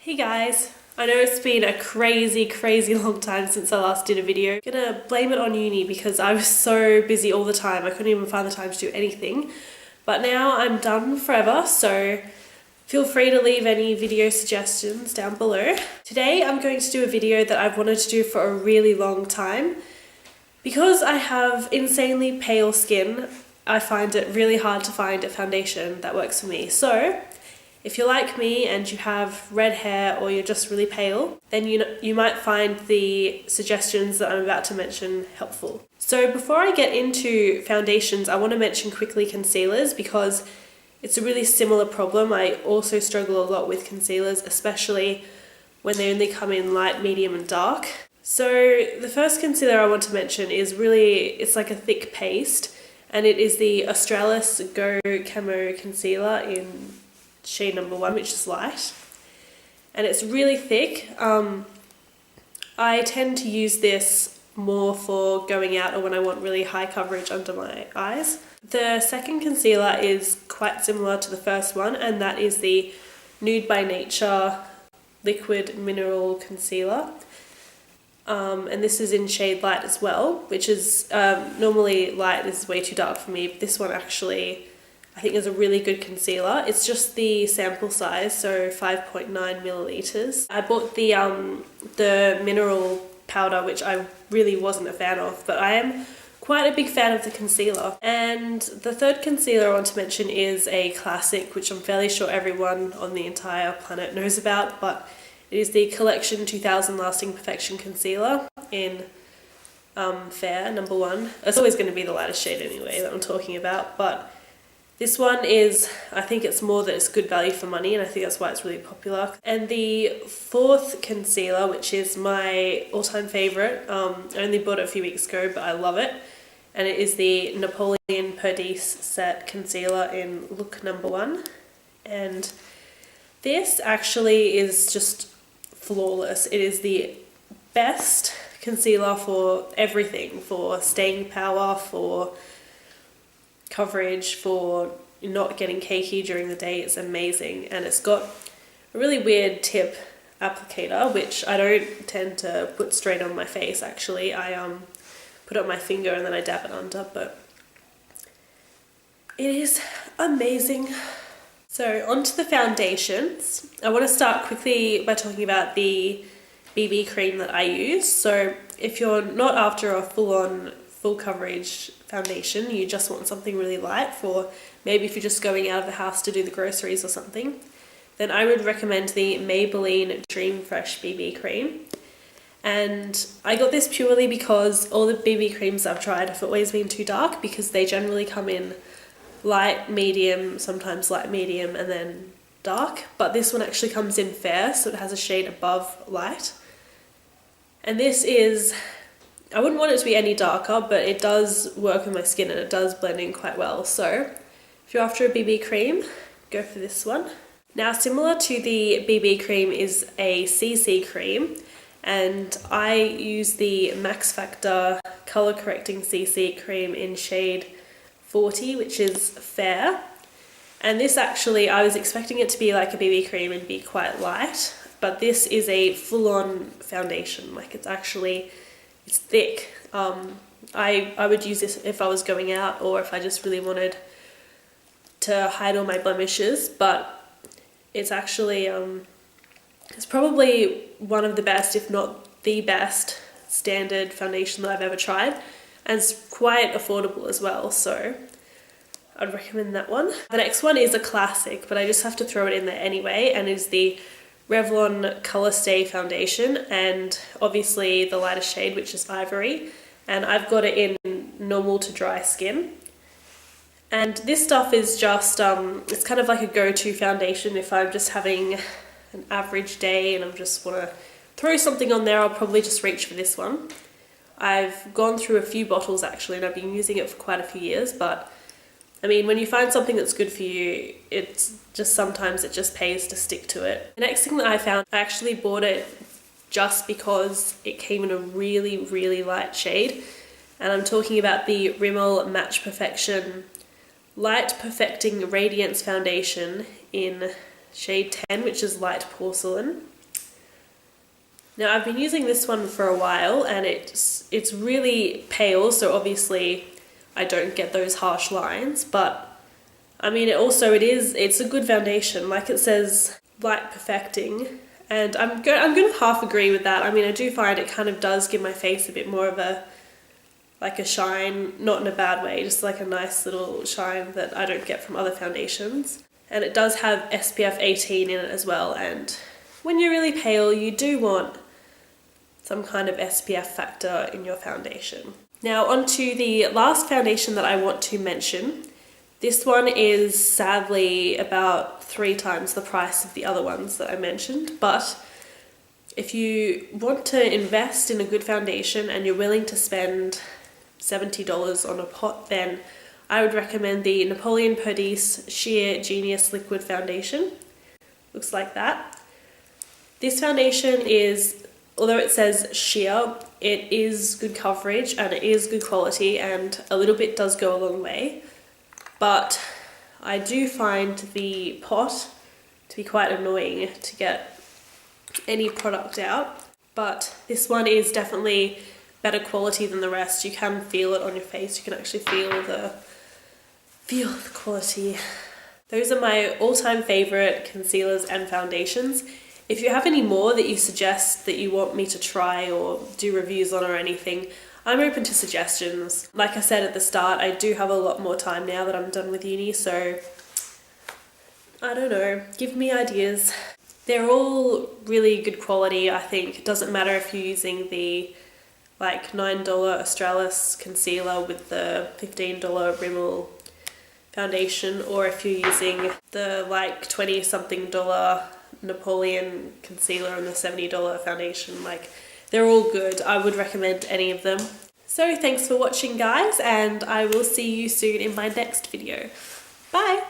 Hey guys, I know it's been a crazy long time since I last did a video. I'm gonna blame it on uni because I was so busy all the time. I couldn't even find the time to do anything. But now I'm done forever, so feel free to leave any video suggestions down below. Today I'm going to do a video that I've wanted to do for a really long time. Because I have insanely pale skin, I find it really hard to find a foundation that works for me. So if you're like me and you have red hair or you're just really pale, then you might find the suggestions that I'm about to mention helpful. So before I get into foundations, I want to mention quickly concealers because it's a really similar problem. I also struggle a lot with concealers, especially when they only come in light, medium and dark. So the first concealer I want to mention is it's like a thick paste, and it is the Australis Camo concealer in shade number 1, which is light, and it's really thick. I tend to use this more for going out or when I want really high coverage under my eyes. The second concealer is quite similar to the first one, and that is the Nude by Nature liquid mineral concealer, and this is in shade light as well, which is normally light is way too dark for me, but this one actually I think is a really good concealer. It's just the sample size, so 5.9 milliliters. I bought the mineral powder, which I really wasn't a fan of, but I am quite a big fan of the concealer. And the third concealer I want to mention is a classic, which I'm fairly sure everyone on the entire planet knows about, but it is the Collection 2000 Lasting Perfection Concealer in Fair, number 1. It's always going to be the lightest shade anyway that I'm talking about, but this one is, I think it's more that it's good value for money, and I think that's why it's really popular. And the fourth concealer, which is my all-time favourite, I only bought it a few weeks ago, but I love it, and it is the Napoleon Perdis Set Concealer in look number 1. And this actually is just flawless. It is the best concealer for everything, for staying power, for coverage, for not getting cakey during the day. It's amazing, and it's got a really weird tip applicator, which I don't tend to put straight on my face. Actually, I put it on my finger and then I dab it under, but it is amazing. So onto the foundations. I want to start quickly by talking about the BB cream that I use. So if you're not after a full coverage foundation, you just want something really light for maybe if you're just going out of the house to do the groceries or something, then I would recommend the Maybelline Dream Fresh BB cream. And I got this purely because all the BB creams I've tried have always been too dark, because they generally come in light, medium, sometimes light, medium, and then dark, but this one actually comes in fair, so it has a shade above light. And this is, I wouldn't want it to be any darker, but it does work with my skin and it does blend in quite well. So if you're after a BB cream, go for this one. Now, similar to the BB cream is a CC cream, and I use the MaxFactor color correcting CC cream in shade 40, which is fair. And this actually, I was expecting it to be like a BB cream and be quite light, but this is a full-on foundation. Like, it's thick. I would use this if I was going out or if I just really wanted to hide all my blemishes, but it's actually, it's probably one of the best, if not the best, standard foundation that I've ever tried, and it's quite affordable as well, so I'd recommend that one. The next one is a classic, but I just have to throw it in there anyway, and is the RevlonColorstay foundation, and obviously the lightest shade, which is Ivory, and I've got it in normal to dry skin. And this stuff is just, it's kind of like a go-to foundation if I'm just having an average day and I just want to throw something on there. I'll probably just reach for this one. I've gone through a few bottles actually, and I've been using it for quite a few years, but I mean, when you find something that's good for you, it's just sometimes it just pays to stick to it. The next thing that I found, I actually bought it just because it came in a really light shade, and I'm talking about the Rimmel Match Perfection Light Perfecting Radiance Foundation in shade 10, which is light porcelain. Now I've been using this one for a while and it's really pale, so obviously I don't get those harsh lines, but I mean it's a good foundation. Like it says light perfecting, and I'm gonna half agree with that. I mean, I do find it kind of does give my face a bit more of a shine, not in a bad way, just like a nice little shine that I don't get from other foundations. And it does have SPF 18 in it as well, and when you're really pale you do want some kind of SPF factor in your foundation. Now onto the last foundation that I want to mention. This one is sadly about 3 times the price of the other ones that I mentioned, but if you want to invest in a good foundation and you're willing to spend $70 on a pot, then I would recommend the Napoleon Perdis Sheer Genius Liquid Foundation. Looks like that. This foundation is, although it says sheer, it is good coverage and it is good quality, and a little bit does go a long way. But I do find the pot to be quite annoying to get any product out. But this one is definitely better quality than the rest. You can feel it on your face. You can actually feel the quality. Those are my all-time favorite concealers and foundations. If you have any more that you suggest that you want me to try or do reviews on or anything, I'm open to suggestions. Like I said at the start, I do have a lot more time now that I'm done with uni, so I don't know, give me ideas. They're all really good quality, I think. It doesn't matter if you're using the like $9 Australis concealer with the $15 Rimmel foundation, or if you're using the like $20 something Napoleon concealer and the $70 foundation. Like, they're all good. I would recommend any of them. So thanks for watching, guys, and I will see you soon in my next video. Bye!